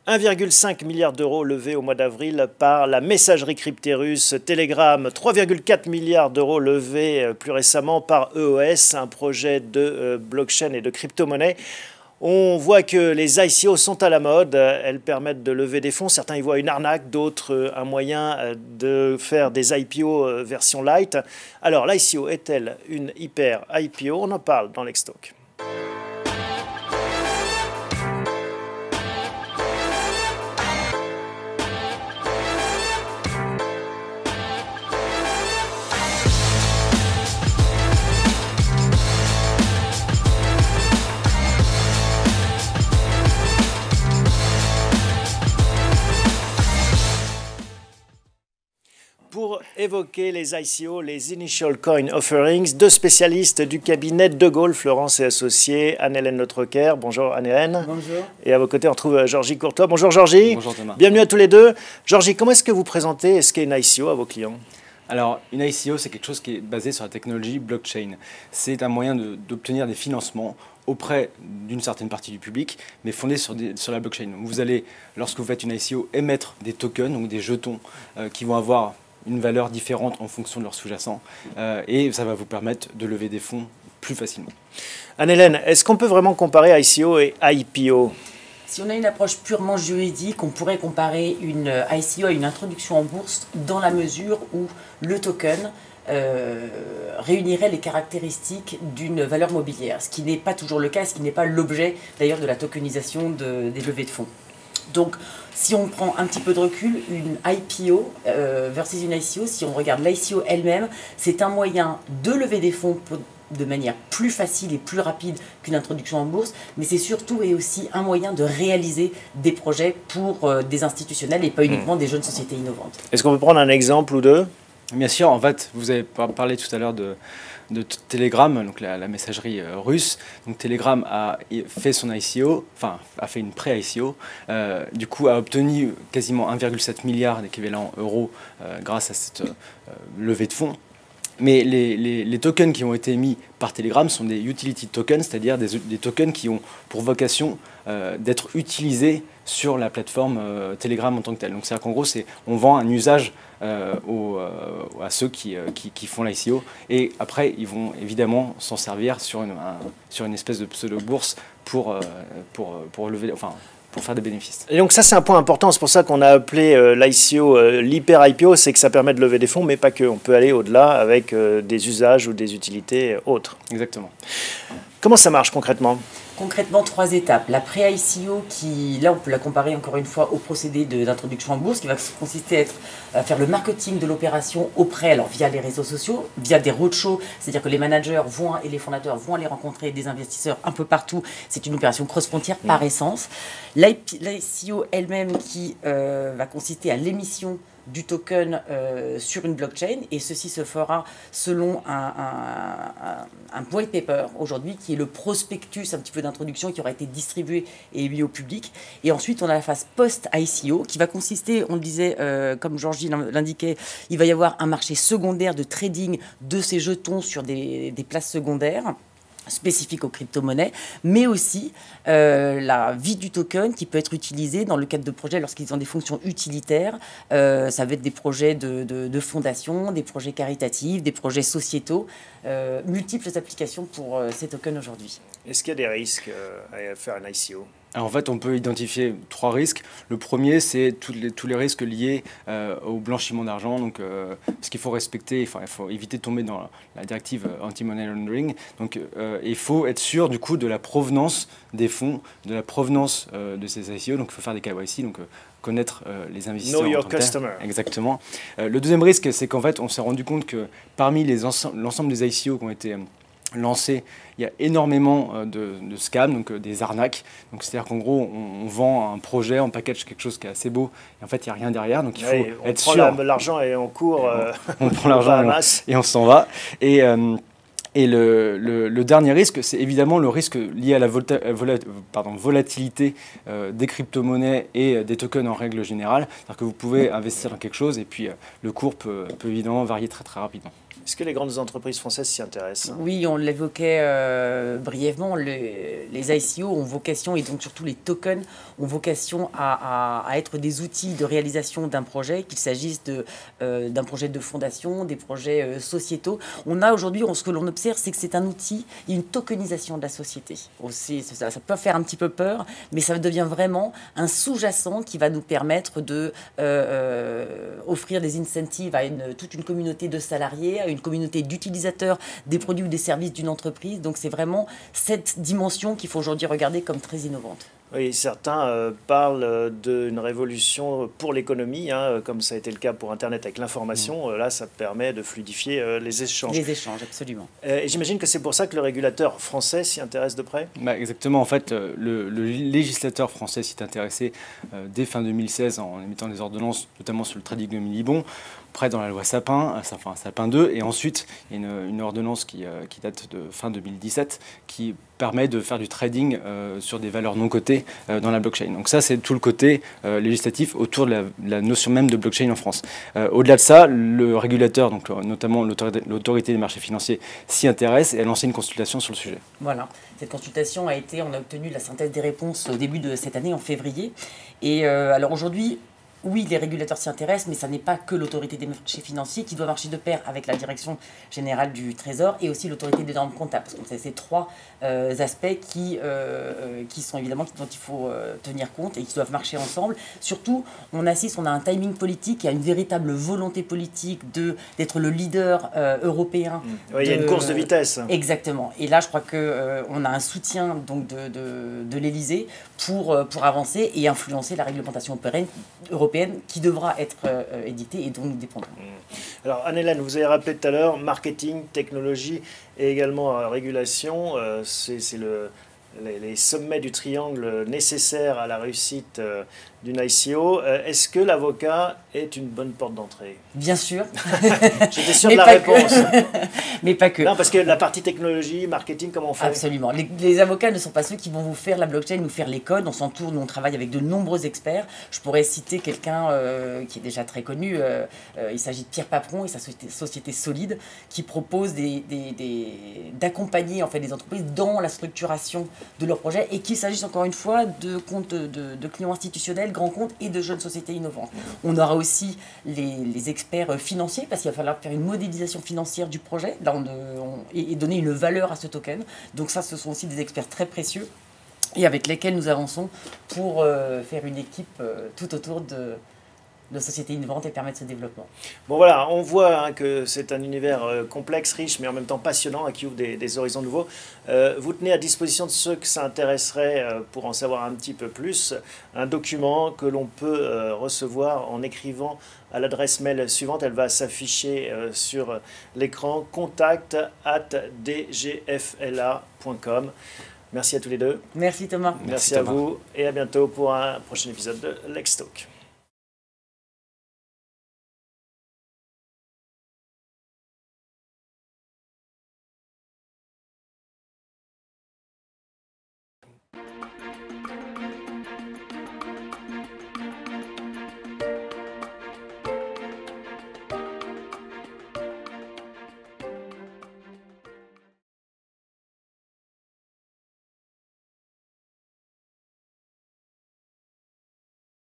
1,5 milliard d'euros levés au mois d'avril par la messagerie cryptée russe Telegram. 3,4 milliards d'euros levés plus récemment par EOS, un projet de blockchain et de crypto-monnaie. On voit que les ICO sont à la mode, elles permettent de lever des fonds. Certains y voient une arnaque, d'autres un moyen de faire des IPO version light. Alors l'ICO est-elle une hyper IPO? On en parle dans l'Extalk. Pour évoquer les ICO, les Initial Coin Offerings, deux spécialistes du cabinet De Gaulle, Florence et Associés, Anne-Hélène Letrocker. Bonjour Anne-Hélène. Bonjour. Et à vos côtés, on trouve Georgie Courtois. Bonjour Georgie. Bonjour Thomas. Bienvenue à tous les deux. Georgie, comment est-ce que vous présentez ce qu'est une ICO à vos clients? Alors, une ICO, c'est quelque chose qui est basé sur la technologie blockchain. C'est un moyen d'obtenir des financements auprès d'une certaine partie du public, mais fondé sur la blockchain. Donc, vous allez, lorsque vous faites une ICO, émettre des tokens, donc des jetons, qui vont avoir une valeur différente en fonction de leur sous-jacent, et ça va vous permettre de lever des fonds plus facilement. Anne-Hélène, est-ce qu'on peut vraiment comparer ICO et IPO? Si on a une approche purement juridique, on pourrait comparer une ICO à une introduction en bourse dans la mesure où le token réunirait les caractéristiques d'une valeur mobilière, ce qui n'est pas toujours le cas, ce qui n'est pas l'objet d'ailleurs de la tokenisation des levées de fonds. Donc, si on prend un petit peu de recul, une IPO versus une ICO, si on regarde l'ICO elle-même, c'est un moyen de lever des fonds de manière plus facile et plus rapide qu'une introduction en bourse, mais c'est surtout et aussi un moyen de réaliser des projets pour des institutionnels et pas uniquement des jeunes sociétés innovantes. Est-ce qu'on peut prendre un exemple ou deux? Bien sûr, en fait, vous avez parlé tout à l'heure de Telegram, donc la messagerie russe. Donc Telegram a fait son ICO, enfin a fait une pré-ICO, du coup a obtenu quasiment 1,7 milliard d'équivalent euros grâce à cette levée de fonds. Mais les tokens qui ont été émis par Telegram sont des utility tokens, c'est-à-dire des tokens qui ont pour vocation d'être utilisés sur la plateforme Telegram en tant que telle. Donc c'est-à-dire qu'en gros, on vend un usage à ceux qui font l'ICO, et après ils vont évidemment s'en servir sur une espèce de pseudo-bourse pour lever, enfin, pour faire des bénéfices. Et donc ça c'est un point important, c'est pour ça qu'on a appelé l'ICO l'hyper-IPO, c'est que ça permet de lever des fonds, mais pas que, on peut aller au-delà avec des usages ou des utilités autres. Exactement. Comment ça marche concrètement? Concrètement, 3 étapes. La pré-ICO, qui, là, on peut la comparer encore une fois au procédé d'introduction en bourse, qui va consister à faire le marketing de l'opération auprès, alors via les réseaux sociaux, via des roadshows, c'est-à-dire que les managers et les fondateurs vont aller rencontrer des investisseurs un peu partout. C'est une opération cross-frontière par essence. L'ICO elle-même qui va consister à l'émission du token sur une blockchain, et ceci se fera selon un white paper aujourd'hui qui est le prospectus un petit peu d'introduction qui aura été distribué et mis au public. Et ensuite on a la phase post-ICO qui va consister, on le disait comme Georgie l'indiquait, il va y avoir un marché secondaire de trading de ces jetons sur des places secondaires spécifique aux crypto-monnaies, mais aussi la vie du token qui peut être utilisé dans le cadre de projets lorsqu'ils ont des fonctions utilitaires. Ça va être des projets de fondation, des projets caritatifs, des projets sociétaux, multiples applications pour ces tokens aujourd'hui. Est-ce qu'il y a des risques à faire un ICO? Alors en fait, on peut identifier 3 risques. Le premier, c'est tous les risques liés au blanchiment d'argent. Donc, ce qu'il faut respecter, il faut éviter de tomber dans la directive anti-money laundering. Donc, il faut être sûr du coup de la provenance des fonds, de la provenance de ces ICO. Donc, il faut faire des KYC. Donc, connaître les investisseurs. Know your customer. Exactement. Le deuxième risque, c'est qu'en fait, on s'est rendu compte que parmi l'ensemble des ICO qui ont été lancé, il y a énormément de scams, donc des arnaques. Donc c'est-à-dire qu'en gros, on vend un projet, on package quelque chose qui est assez beau, et en fait, il n'y a rien derrière. Donc il faut être sûr. On prend l'argent et on court. On prend l'argent et on s'en va. Et le dernier risque, c'est évidemment le risque lié à la volatilité des crypto-monnaies et des tokens en règle générale. C'est-à-dire que vous pouvez investir dans quelque chose et puis le cours peut évidemment varier très très rapidement. Est-ce que les grandes entreprises françaises s'y intéressent? Oui, on l'évoquait brièvement, les ICO ont vocation, et donc surtout les tokens, ont vocation à être des outils de réalisation d'un projet, qu'il s'agisse d'un projet de fondation, des projets sociétaux. On a aujourd'hui, ce que l'on observe, c'est que c'est un outil, il y a une tokenisation de la société. Aussi, ça peut faire un petit peu peur, mais ça devient vraiment un sous-jacent qui va nous permettre de offrir des incentives à toute une communauté de salariés, à une communauté d'utilisateurs des produits ou des services d'une entreprise. Donc c'est vraiment cette dimension qu'il faut aujourd'hui regarder comme très innovante. Oui, certains parlent d'une révolution pour l'économie, hein, comme ça a été le cas pour Internet avec l'information. Là, ça permet de fluidifier les échanges. Les échanges, absolument. Et j'imagine que c'est pour ça que le régulateur français s'y intéresse de près. Exactement, en fait, le législateur français s'y est intéressé dès fin 2016 en émettant des ordonnances, notamment sur le trading de Milibon, après dans la loi Sapin, Sapin 2, et ensuite il y a une ordonnance qui date de fin 2017 qui permet de faire du trading sur des valeurs non cotées dans la blockchain. Donc ça, c'est tout le côté législatif autour de la notion même de blockchain en France. Au-delà de ça, le régulateur, donc notamment l'autorité des marchés financiers, s'y intéresse et a lancé une consultation sur le sujet. Voilà, cette consultation on a obtenu la synthèse des réponses au début de cette année, en février. Et alors aujourd'hui, oui, les régulateurs s'y intéressent, mais ça n'est pas que l'autorité des marchés financiers qui doit marcher de pair avec la direction générale du Trésor et aussi l'autorité des normes comptables. Parce que c'est ces trois aspects qui sont évidemment dont il faut tenir compte et qui doivent marcher ensemble. Surtout, on a un timing politique, il y a une véritable volonté politique d'être le leader européen. Oui, il y a une course de vitesse. Exactement. Et là, je crois qu'on a un soutien donc, de l'Élysée pour avancer et influencer la réglementation européenne qui devra être éditée et dont nous dépendons. Alors Anne-Hélène, vous avez rappelé tout à l'heure, marketing, technologie et également régulation, c'est les sommets du triangle nécessaires à la réussite d'une ICO. Est-ce que l'avocat est une bonne porte d'entrée? Bien sûr. J'étais sûr de la réponse. Mais pas que. Non, parce que la partie technologie, marketing, comment on fait? Absolument. Les avocats ne sont pas ceux qui vont vous faire la blockchain, nous faire les codes. On s'entoure, nous on travaille avec de nombreux experts. Je pourrais citer quelqu'un qui est déjà très connu. Il s'agit de Pierre Paperon et sa société Solide qui propose d'accompagner en fait, les entreprises dans la structuration de leurs projets et qu'il s'agisse encore une fois de comptes de clients institutionnels, grands comptes et de jeunes sociétés innovantes. On aura aussi les experts financiers parce qu'il va falloir faire une modélisation financière du projet et donner une valeur à ce token. Donc ça, ce sont aussi des experts très précieux et avec lesquels nous avançons pour faire une équipe tout autour de sociétés innovantes et permettre ce développement. Bon voilà, on voit que c'est un univers complexe, riche, mais en même temps passionnant, qui ouvre des horizons nouveaux. Vous tenez à disposition de ceux que ça intéresserait pour en savoir un petit peu plus, un document que l'on peut recevoir en écrivant à l'adresse mail suivante. Elle va s'afficher sur l'écran, contact@dgfla.com. Merci à tous les deux. Merci Thomas. Merci à vous et à bientôt pour un prochain épisode de Lex Talk.